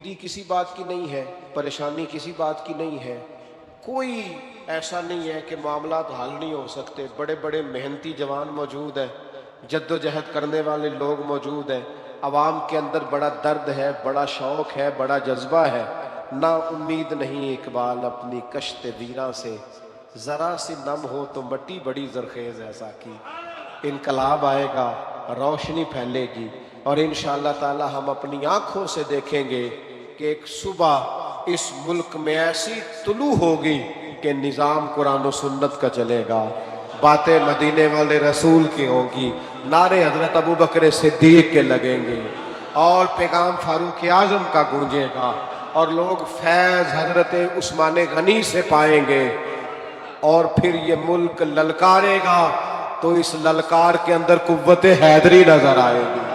किसी बात की नहीं है, परेशानी किसी बात की नहीं है, कोई ऐसा नहीं है कि मामलात हल नहीं हो सकते। बड़े बड़े मेहनती जवान मौजूद हैं, जद्दोजहद करने वाले लोग मौजूद हैं, आवाम के अंदर बड़ा दर्द है, बड़ा शौक़ है, बड़ा जज्बा है। ना उम्मीद नहीं इकबाल अपनी कश्त वीरां से, ज़रा सी नम हो तो मट्टी बड़ी ज़रखेज़ है साकी। इनकलाब आएगा, रोशनी फैलेगी और इंशाअल्लाह ताला हम अपनी आँखों से देखेंगे कि एक सुबह इस मुल्क में ऐसी तुलू होगी कि निज़ाम कुरान और सुन्नत का चलेगा, बातें मदीने वाले रसूल की होगी, नारे हज़रत अबू बकर सिद्दीक़ के लगेंगे और पैगाम फारूक आज़म का गूंजेगा और लोग फैज़ हज़रत उस्मान गनी से पाएंगे और फिर ये मुल्क ललकारेगा तो इस ललकार के अंदर कुव्वत हैदरी नजर आएगी।